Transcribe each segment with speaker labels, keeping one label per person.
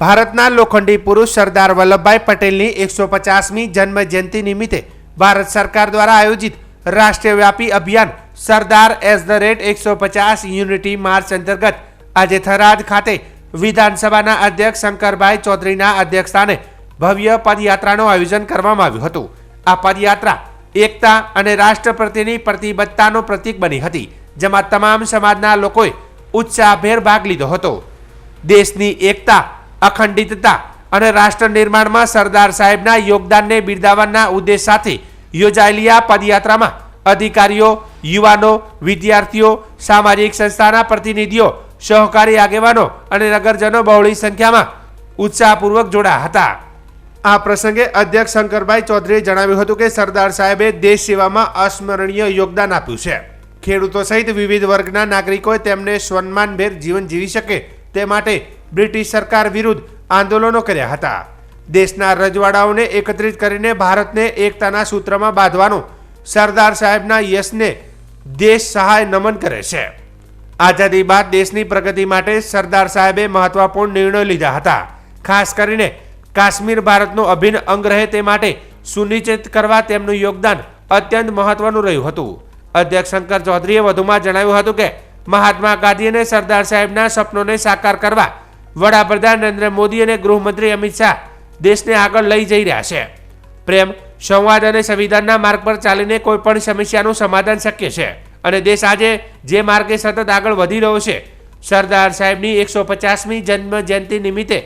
Speaker 1: ભારતના લોખંડી પુરુષ સરદાર વલ્લભભાઈ પટેલની 150મી જન્મ જયંતિ નિમિત્તે ભારત સરકાર દ્વારા આયોજિત રાષ્ટ્રવ્યાપી અભિયાન સરદાર @150 યુનિટી માર્ચ અંતર્ગત આજે થરાદ ખાતે વિધાનસભાના અધ્યક્ષ શંકરભાઈ ચૌધરીના અધ્યક્ષસ્થાને ભવ્ય પદયાત્રાનું આયોજન કરવામાં આવ્યું હતું। આ પદયાત્રા એકતા અને રાષ્ટ્ર પ્રત્યેની પ્રતિબદ્ધતાનું પ્રતીક બની હતી, જેમાં તમામ સમાજના લોકોએ ઉત્સાહભેર ભાગ લીધો હતો। દેશની એકતા, અખંડિતતા અને રાષ્ટ્ર નિર્માણમાં સરદાર સાહેબના યોગદાનને બિરદાવવાના ઉદ્દેશ સાથે યોજાયેલી આ પદયાત્રામાં અધિકારીઓ, યુવાનો, વિદ્યાર્થીઓ, સામાજિક સંસ્થાના પ્રતિનિધિઓ, સહકારી આગેવાનો અને નગરજનો બહોળી સંખ્યામાં ઉત્સાહપૂર્વક જોડાયા હતા। આ પ્રસંગે અધ્યક્ષ શંકરભાઈ ચૌધરીએ જણાવ્યું હતું કે સરદાર સાહેબે દેશ સેવામાં અસ્મરણીય યોગદાન આપ્યું છે। ખેડૂતો સહિત વિવિધ વર્ગના નાગરિકોએ તેમને સન્માનભેર જીવન જીવી શકે તે માટે બ્રિટિશ સરકાર વિરુદ્ધ આંદોલનો કર્યા હતા। દેશના રજવાડાઓને એકત્રિત કરીને ભારતને એકતાના સૂત્રમાં બાંધવાનું સરદાર સાહેબના યશને દેશ સહાય નમન કરે છે। આઝાદી બાદ દેશની પ્રગતિ માટે સરદાર સાહેબે મહત્વપૂર્ણ નિર્ણયો લીધા હતા। ખાસ કરીને કાશ્મીર ભારતનો અભિન્ન અંગ રહે તે માટે સુનિશ્ચિત કરવા તેમનું યોગદાન અત્યંત મહત્વનું રહ્યું હતું। અધ્યક્ષ શંકર ચૌધરીએ વધુમાં જણાવ્યું હતું કે મહાત્મા ગાંધી અને સરદાર સાહેબના સપનોને સાકાર કરવા વડાપ્રધાન નરેન્દ્ર મોદી અને ગૃહમંત્રી અમિત શાહ દેશને આગળ લઈ જઈ રહ્યા છે। પ્રેમ, સંવાદ અને સંવિધાનના માર્ગ પર ચાલીને કોઈ પણ સમસ્યાનું સમાધાન શક્ય છે અને દેશ આજે જે માર્ગે સતત આગળ વધી રહ્યો છે। સરદાર સાહેબની 150મી જન્મ જયંતિ નિમિત્તે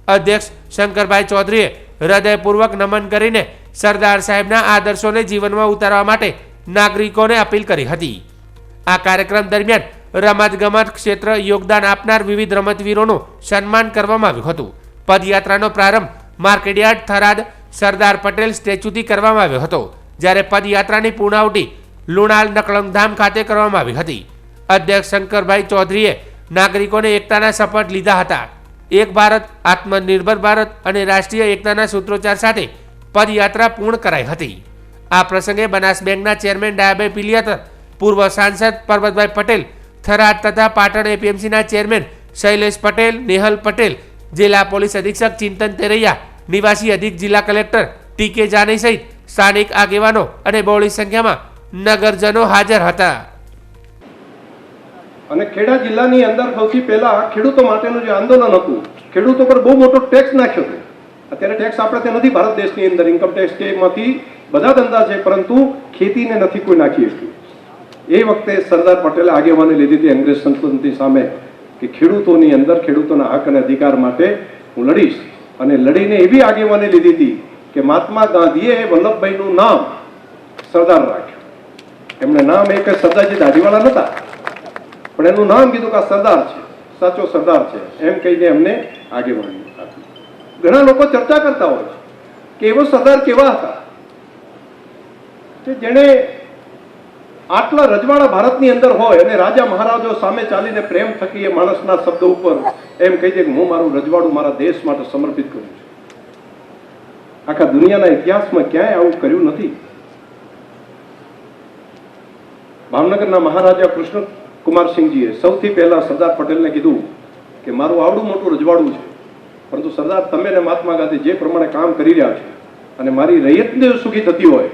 Speaker 1: અધ્યક્ષ શંકરભાઈ ચૌધરીએ હૃદયપૂર્વક નમન કરીને સરદાર સાહેબના આદર્શોને જીવનમાં ઉતારવા માટે નાગરિકોને અપીલ કરી હતી। આ કાર્યક્રમ દરમિયાન રમતગમત ક્ષેત્ર યોગદાન આપનાર વિવિધ રમતવીરોનું સન્માન કરવામાં આવ્યું હતું। પદયાત્રાનો પ્રારંભ માર્કેટયાર્ડ થરાદ સરદાર પટેલ સ્ટેચ્યુથી કરવામાં આવ્યો હતો, જ્યારે પદયાત્રાની પૂર્ણાહુતિ લુણાલ નકળંગધામ ખાતે કરવામાં આવી હતી। અધ્યક્ષ શંકરભાઈ ચૌધરીએ નાગરિકોને એકતાના શપથ લીધા હતા। એક ભારત, આત્મનિર્ભર ભારત અને રાષ્ટ્રીય એકતાના સૂત્રોચ્ચાર સાથે પદયાત્રા પૂર્ણ કરાઈ હતી। આ પ્રસંગે બનાસ બેંકના ચેરમેન ડાયાભાઈ પિલિયાતર, પૂર્વ સાંસદ પરબતભાઈ પટેલ, થરાદ તથા પાટણ એપીએમસીના ચેરમેન શૈલેષ પટેલ, નેહલ પટેલ, જિલ્લા પોલીસ અધિક્ષક ચિંતન તેરૈયા, નિવાસી અધિક જિલ્લા કલેક્ટર ટી.કે. જાની સહિત સ્થાનિક આગેવાનો અને બહોળી સંખ્યામાં નગરજનો હાજર હતા।
Speaker 2: અને ખેડા જિલ્લાની અંદર સૌથી પહેલા ખેડૂતો માટેનું જે આંદોલન હતું, ખેડૂતો પર બહુ મોટો ટેક્સ નાખ્યો હતો। અત્યારે ટેક્સ આપણે ત્યાં નથી, ભારત દેશની અંદર ઇન્કમ ટેક્સ કે એમાંથી બધા ધંધા છે, પરંતુ ખેતીને નથી કોઈ નાખી શક્યું। એ વખતે સરદાર પટેલે આગેવાની લીધી હતી અંગ્રેજ સંસ્કૃતિ સામે કે ખેડૂતોની અંદર ખેડૂતોના હક અને અધિકાર માટે હું લડીશ, અને લડીને એવી આગેવાની લીધી હતી કે મહાત્મા ગાંધીએ વલ્લભભાઈનું નામ સરદાર રાખ્યું। એમણે નામ એક સરદારજી દાઢીવાળા નહોતા, પણ એનું નામ કીધું કે આ સરદાર છે, સાચો સરદાર છે, એમ કહીને એમને આગેવાની આપી। ઘણા લોકો ચર્ચા કરતા હોય છે કે એવો સરદાર કેવા હતા કે જેણે આટલા રજવાડા ભારતની અંદર હોય અને રાજા મહારાજો સામે ચાલીને પ્રેમ થકી એ માણસના શબ્દ ઉપર એમ કહી દે કે હું મારું રજવાડું મારા દેશ માટે સમર્પિત કરું છું। આખા દુનિયાના ઇતિહાસમાં ક્યાંય આવું કર્યું નથી। ભાવનગરના મહારાજા કૃષ્ણ કુમારસિંહજીએ સૌથી પહેલા સરદાર પટેલને કીધું કે મારું આવડું મોટું રજવાડું છે, પરંતુ સરદાર તમે ને મહાત્મા ગાંધી જે પ્રમાણે કામ કરી રહ્યા છે અને મારી રૈયતને સુખી થતી હોય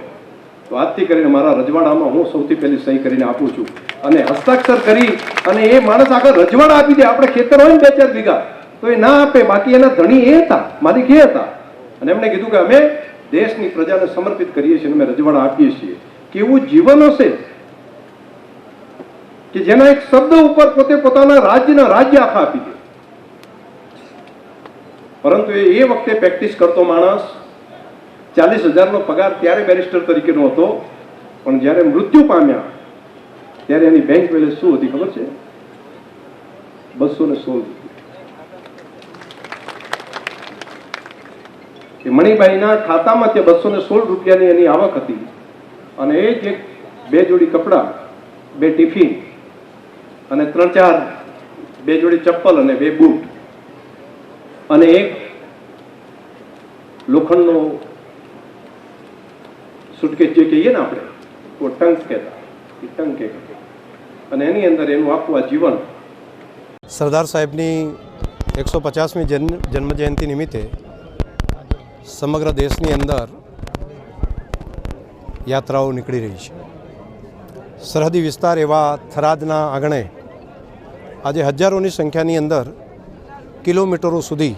Speaker 2: તો આજથી કરીને મારા રજવાડામાં હું સૌથી પહેલી સહી કરીને આપું છું, અને હસ્તાક્ષર કરી અને એ માણસ આગળ રજવાડા આપી દે। આપણે ખેતર હોય ને 2-4 વીઘા તો એ ના આપે, બાકી એના ધણી એ હતા, માલિક એ હતા, અને એમણે કીધું કે અમે દેશની પ્રજાને સમર્પિત કરીએ છીએ અને અમે રજવાડા આપીએ છીએ। કેવું જીવન હશે કે જેના એક શબ્દ ઉપર પોતે પોતાના રાજ્ય આખા આપી દે। પરંતુ એ વખતે પ્રેક્ટિસ કરતો માણસ 40,000નો પગાર ત્યારે બેરિસ્ટર તરીકેનો હતો, પણ જ્યારે મૃત્યુ પામ્યા ત્યારે એની બેંક બેલેન્સ શું હતી ખબર છે? 216 રૂપિયા। મણિબાઈના ખાતામાં ત્યાં 216 રૂપિયાની એની આવક હતી, અને એ જ 2 જોડી કપડાં, 2 ટિફિન અને 2 જોડી ચપ્પલ અને 2 બૂટ અને એક લોખંડનો સુટકેસ જે કહીએ ને આપણે, તો ટંક કહેતા, એ ટંક અને એની અંદર એનું આખું આ જીવન।
Speaker 3: સરદાર સાહેબની 150મી જન્મજયંતિ નિમિત્તે સમગ્ર દેશની અંદર યાત્રાઓ નીકળી રહી છે. સરહદી વિસ્તાર એવા થરાદના આંગણે આજે હજારોની સંખ્યાની અંદર કિલોમીટરો સુધી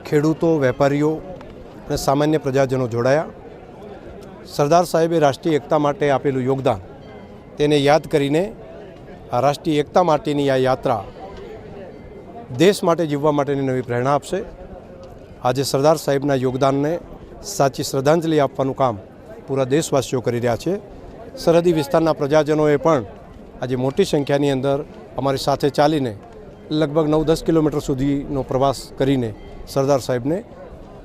Speaker 3: ખેડૂતો, વેપારીઓ અને સામાન્ય પ્રજાજનો જોડાયા. સરદાર સાહેબે રાષ્ટ્રીય એકતા માટે આપેલું યોગદાન તેને યાદ કરીને આ રાષ્ટ્રીય એકતા માટેની આ યાત્રા દેશ માટે જીવવા માટેની નવી પ્રેરણા આપશે. આજે સરદાર સાહેબના યોગદાનને સાચી શ્રદ્ધાંજલિ આપવાનું કામ પૂરા દેશવાસીઓ કરી રહ્યા છે. સરહદી વિસ્તારના પ્રજાજનોએ પણ આજે મોટી સંખ્યાની અંદર અમારી સાથે ચાલીને લગભગ 9-10 કિલોમીટર સુધીનો પ્રવાસ કરીને સરદાર સાહેબને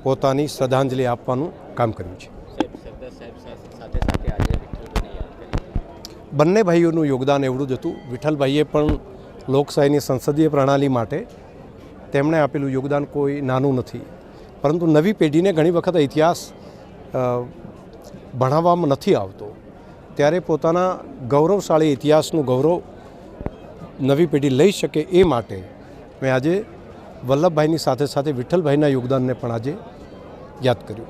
Speaker 3: પોતાની શ્રદ્ધાંજલિ આપવાનું કામ કર્યું છે. બંને ભાઈઓનું યોગદાન એવડું જ હતું. વિઠ્ઠલભાઈએ પણ લોકશાહીની સંસદીય પ્રણાલી માટે તેમણે આપેલું યોગદાન કોઈ નાનું નથી, પરંતુ નવી પેઢીને ઘણી વખત ઇતિહાસ ભણાવવામાં નથી આવતો, ત્યારે પોતાના ગૌરવશાળી ઇતિહાસનું ગૌરવ નવી પેઢી લઈ શકે એ માટે મેં આજે વલ્લભભાઈની સાથે સાથે વિઠ્ઠલભાઈના યોગદાનને પણ આજે યાદ કર્યું.